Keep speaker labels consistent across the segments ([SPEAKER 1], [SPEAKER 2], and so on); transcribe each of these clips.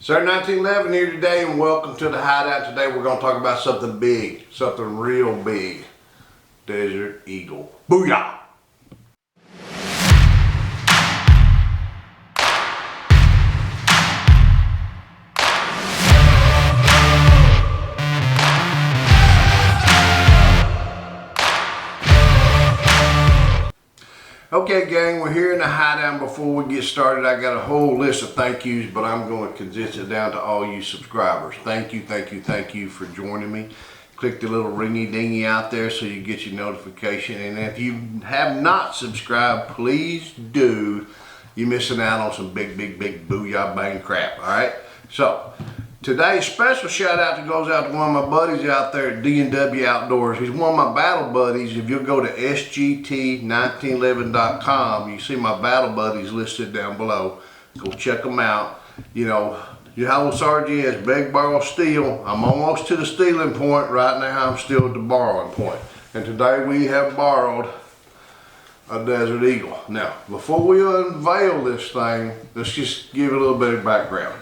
[SPEAKER 1] Sarge 1911 here today, and welcome to the Hideout. Today we're going to talk about something big, something real big. Desert Eagle. Booyah! Okay gang, we're here in the Hideout. Before we get started, I got a whole list of thank yous, but I'm going to condense it down to all you subscribers. Thank you for joining me. Click the little ringy dingy out there so you get your notification. And if you have not subscribed, please do. You're missing out on some big booyah bang crap, alright? So, today's special shout out goes out to one of my buddies out there at D&W Outdoors. He's one of my battle buddies. If you'll go to sgt1911.com, you see my battle buddies listed down below. Go check them out. You know how Sarge is, beg, borrow, steal. I'm almost to the stealing point. Right now I'm still at the borrowing point. And today we have borrowed a Desert Eagle. Now, before we unveil this thing, let's just give a little bit of background.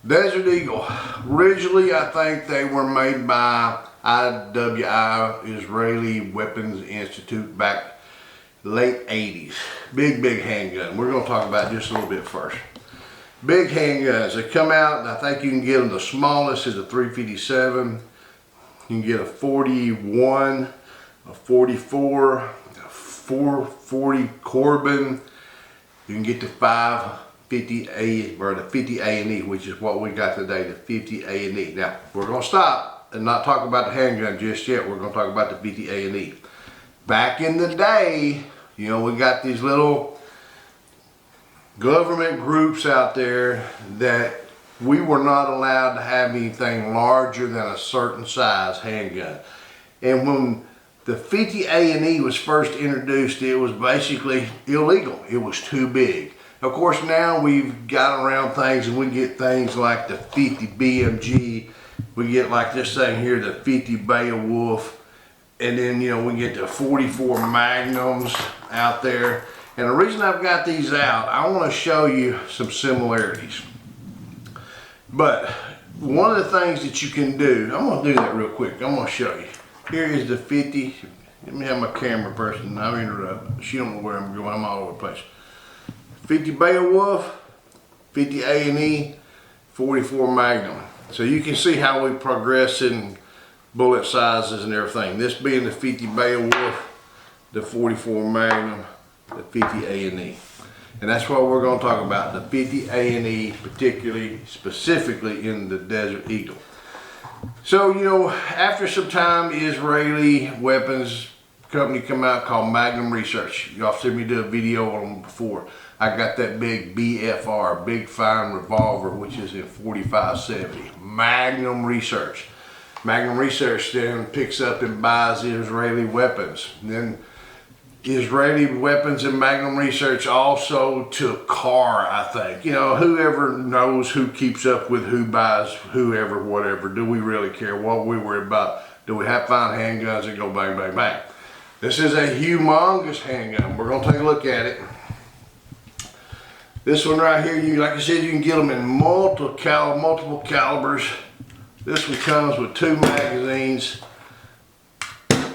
[SPEAKER 1] Desert Eagle, originally I think they were made by IWI, Israeli Weapons Institute, back late 80s. Big handgun. We're going to talk about just a little bit first. Big handguns, they come out, and I think you can get them, the smallest is a 357. You can get a 41, a 44, a 440 Corbin. You can get the 550A, or the 50 A&E, which is what we got today, the 50 A&E. Now, we're going to stop and not talk about the handgun just yet. We're going to talk about the 50 A&E. Back in the day, you know, we got these little government groups out there that we were not allowed to have anything larger than a certain size handgun. And when the 50 A&E was first introduced, it was basically illegal. It was too big. Of course, now we've got around things and we get things like the 50 BMG. We get like this thing here, the 50 Beowulf. And then, you know, we get the 44 Magnums out there. And the reason I've got these out, I want to show you some similarities. But one of the things that you can do, I'm going to do that real quick. I'm going to show you. Here is the 50. Let me have my camera person. I'll interrupt. She don't know where I'm going. I'm all over the place. 50 Beowulf, 50 A&E, 44 Magnum. So you can see how we progress in bullet sizes and everything. This being the 50 Beowulf, the 44 Magnum, the 50 A&E. And that's what we're going to talk about, the 50 A&E, specifically in the Desert Eagle. So, you know, after some time, Israeli weapons company come out called Magnum Research. Y'all seen me do a video on them before. I got that big BFR, big fine revolver, which is in 45-70. Magnum Research. Magnum Research then picks up and buys Israeli weapons. And then Israeli weapons and Magnum Research also took car, I think. You know, whoever knows who keeps up with who buys whoever, whatever. Do we really care what we worry about? Do we have fine handguns that go bang, bang, bang? This is a humongous handgun. We're going to take a look at it. This one right here, like I said, you can get them in multiple calibers. This one comes with 2 magazines.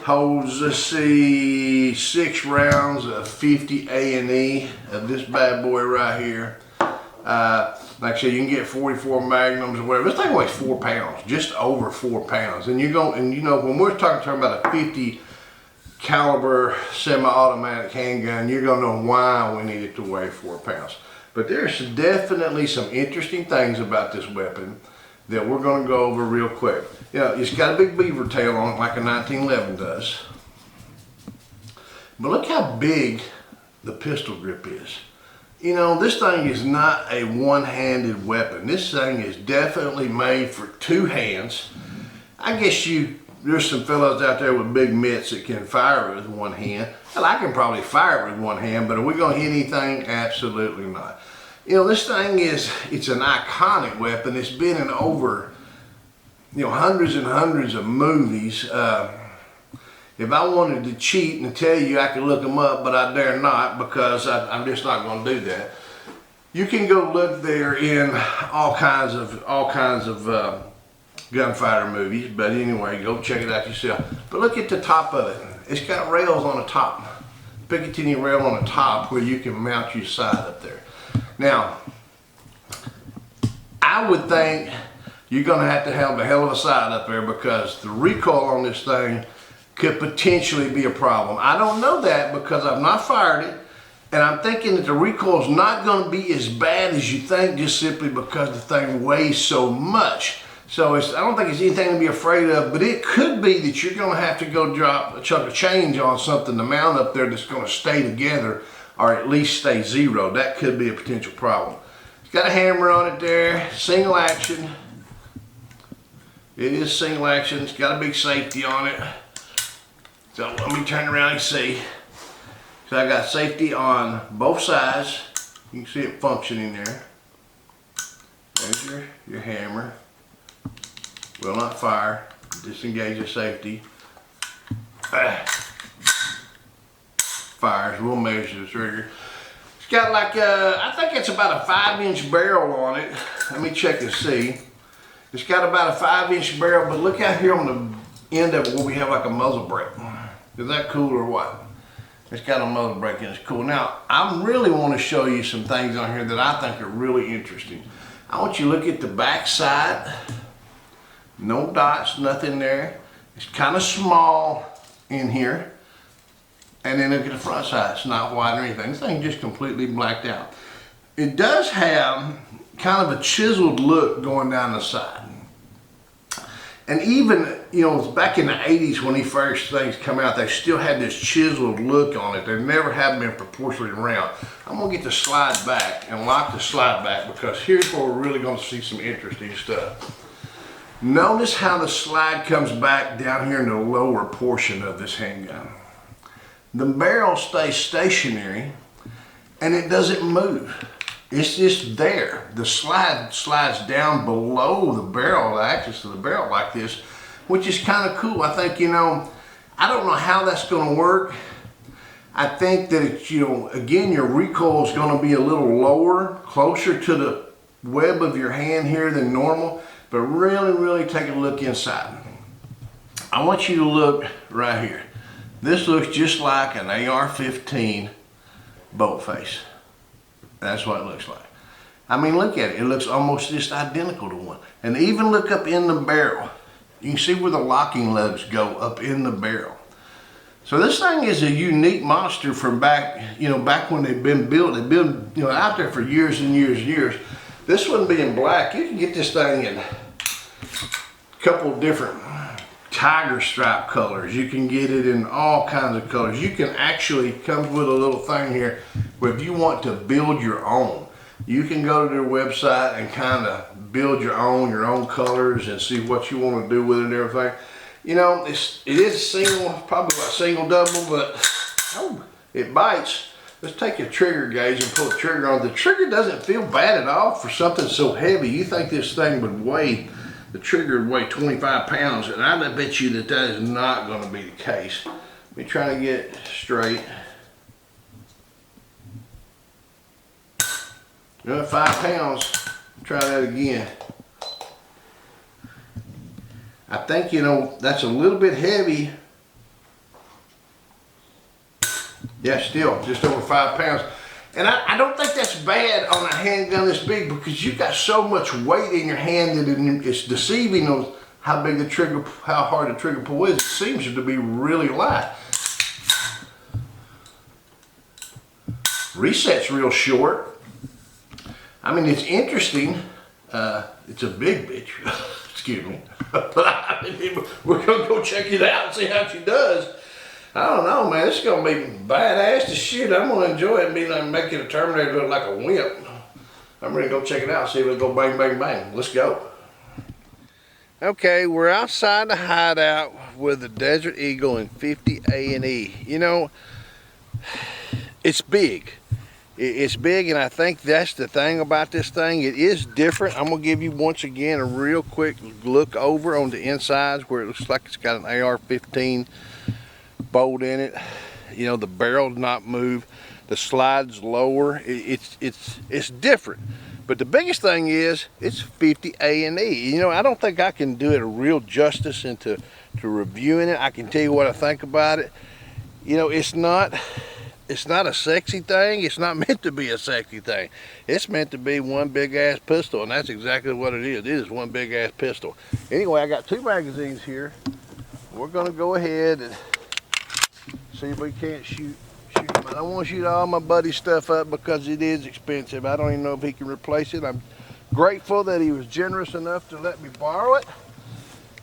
[SPEAKER 1] Holds, let's see, 6 rounds of 50 A&E of this bad boy right here. Like I said, you can get 44 Magnums or whatever. This thing weighs 4 pounds, just over 4 pounds. And you know, when we're talking about a 50 caliber semi-automatic handgun, you're gonna know why we need it to weigh 4 pounds. But there's definitely some interesting things about this weapon that we're going to go over real quick. You know, it's got a big beaver tail on it like a 1911 does. But look how big the pistol grip is. You know, this thing is not a one-handed weapon. This thing is definitely made for 2 hands. I guess there's some fellows out there with big mitts that can fire it with 1 hand. Hell, I can probably fire it with 1 hand, but are we going to hit anything? Absolutely not. You know, this thing it's an iconic weapon. It's been in over, you know, hundreds and hundreds of movies. If I wanted to cheat and tell you, I could look them up, but I dare not, because I'm just not going to do that. You can go look there in all kinds of gunfighter movies, but anyway, go check it out yourself. But look at the top of it. It's got rails on the top, Picatinny rail on the top where you can mount your sight up there. Now, I would think you're going to have a hell of a sight up there because the recoil on this thing could potentially be a problem. I don't know that because I've not fired it, and I'm thinking that the recoil is not going to be as bad as you think just simply because the thing weighs so much. So I don't think it's anything to be afraid of, but it could be that you're going to have to go drop a chunk of change on something to mount up there that's going to stay together or at least stay zero. That could be a potential problem. It's got a hammer on it there, single action. It is single action. It's got a big safety on it. So let me turn around and see. So I got safety on both sides. You can see it functioning there. There's your hammer. Will not fire. Disengage the safety. Fires. We'll measure the trigger. It's got like I think it's about a 5-inch barrel on it. Let me check and see. It's got about a 5-inch barrel, but look out here on the end of it where we have like a muzzle brake. Is that cool or what? It's got a muzzle brake and it's cool. Now, I really want to show you some things on here that I think are really interesting. I want you to look at the back side. No dots, nothing there. It's kind of small in here. And then look at the front side. It's not wide or anything. This thing just completely blacked out. It does have kind of a chiseled look going down the side. And even, you know, back in the 80s when these first things come out, they still had this chiseled look on it. They never have been proportionally round. I'm gonna get the slide back and lock the slide back because here's where we're really gonna see some interesting stuff. Notice how the slide comes back down here in the lower portion of this handgun. The barrel stays stationary and it doesn't move. It's just there. The slide slides down below the barrel, the axis of the barrel like this, which is kind of cool. I think, you know, I don't know how that's going to work. I think that it's, you know, again, your recoil is going to be a little lower, closer to the web of your hand here than normal, but really take a look inside. I want you to look right here. This looks just like an AR-15 bolt face. That's what it looks like. I mean, look at it. It looks almost just identical to one. And even look up in the barrel. You can see where the locking lugs go up in the barrel. So this thing is a unique monster from back, you know, back when they've been built. They've been, you know, out there for years and years and years. This one being black, you can get this thing in a couple of different tiger stripe colors. You can get it in all kinds of colors. You can actually come with a little thing here where if you want to build your own, you can go to their website and kind of build your own colors and see what you want to do with it and everything. You know, it is single, probably like single double, but oh, it bites. Let's take a trigger gauge and pull the trigger on. The trigger doesn't feel bad at all for something so heavy. You think this thing would weigh, the trigger would weigh 25 pounds, and I bet you that that is not going to be the case. Let me try to get it straight. 5 pounds. Try that again. I think, you know, that's a little bit heavy. Yeah, still just over 5 pounds. And I don't think that's bad on a handgun this big because you've got so much weight in your hand that it's deceiving on how big the trigger, how hard the trigger pull is. It seems to be really light. Reset's real short. I mean, it's interesting. It's a big bitch. Excuse me. But we're going to go check it out and see how she does. I don't know, man. It's going to be badass to shoot. I'm going to enjoy it and be like making a Terminator look like a wimp. I'm ready to go check it out, see if it'll go bang, bang, bang. Let's go. Okay, we're outside the hideout with the Desert Eagle and 50 A&E. You know, it's big. It's big, and I think that's the thing about this thing. It is different. I'm going to give you once again a real quick look over on the insides where it looks like it's got an AR-15 bolt in it. You know, the barrel did not move. The slide's lower. It's different. But the biggest thing is it's 50 A&E. You know, I don't think I can do it a real justice into reviewing it. I can tell you what I think about it. You know, it's not a sexy thing. It's not meant to be a sexy thing. It's meant to be one big ass pistol, and that's exactly what it is. It is one big ass pistol. Anyway, I got 2 magazines here. We're gonna go ahead and see if we can't shoot them. I don't want to shoot all my buddy's stuff up because it is expensive. I don't even know if he can replace it. I'm grateful that he was generous enough to let me borrow it,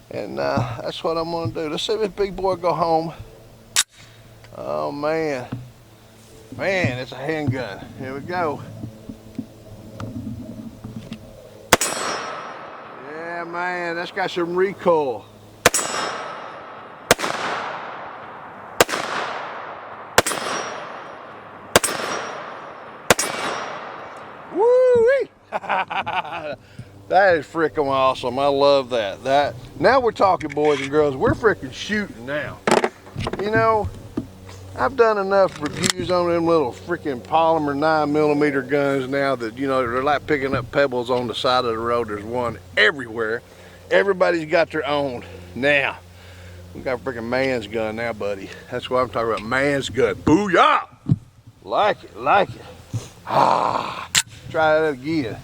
[SPEAKER 1] and that's what I'm gonna do. Let's see if this big boy go home. Oh man, it's a handgun. Here we go. Yeah, man, that's got some recoil. Woo-wee! That is freaking awesome. I love that. Now we're talking, boys and girls. We're freaking shooting now. You know, I've done enough reviews on them little freaking polymer 9mm guns now that, you know, they're like picking up pebbles on the side of the road. There's one everywhere. Everybody's got their own. Now, we got a freaking man's gun now, buddy. That's what I'm talking about, man's gun. Booyah! Like it. Ah, try that again.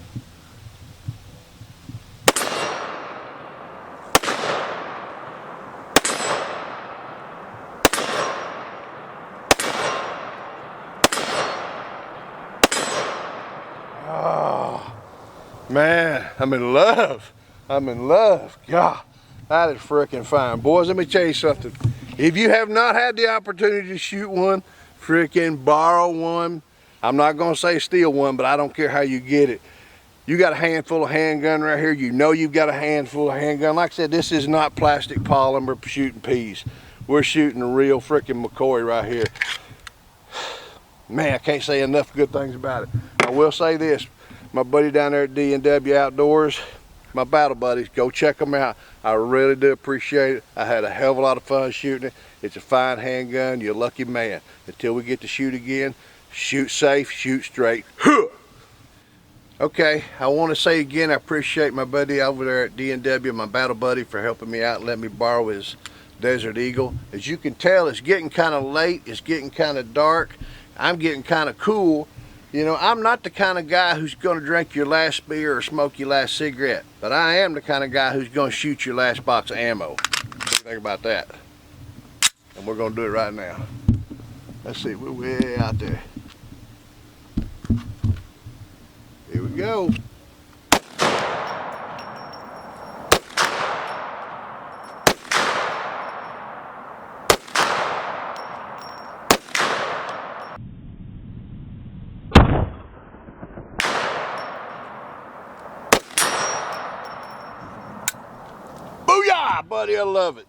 [SPEAKER 1] Oh, man, I'm in love. God, that is freaking fine. Boys, let me tell you something. If you have not had the opportunity to shoot one, freaking borrow one. I'm not gonna say steal one, but I don't care how you get it. You got a handful of handgun right here. You know you've got a handful of handgun. Like I said, this is not plastic polymer shooting peas. We're shooting a real freaking McCoy right here. Man, I can't say enough good things about it. I will say this, my buddy down there at D&W Outdoors, my battle buddies, go check them out. I really do appreciate it. I had a hell of a lot of fun shooting it. It's a fine handgun. You're a lucky man. Until we get to shoot again, shoot safe, shoot straight. Okay, I want to say again, I appreciate my buddy over there at D&W, my battle buddy, for helping me out and letting me borrow his Desert Eagle. As you can tell, it's getting kind of late. It's getting kind of dark. I'm getting kind of cool. You know, I'm not the kind of guy who's going to drink your last beer or smoke your last cigarette, but I am the kind of guy who's going to shoot your last box of ammo. What do you think about that? And we're going to do it right now. Let's see, we're way out there. Here we go. Booyah, buddy, I love it.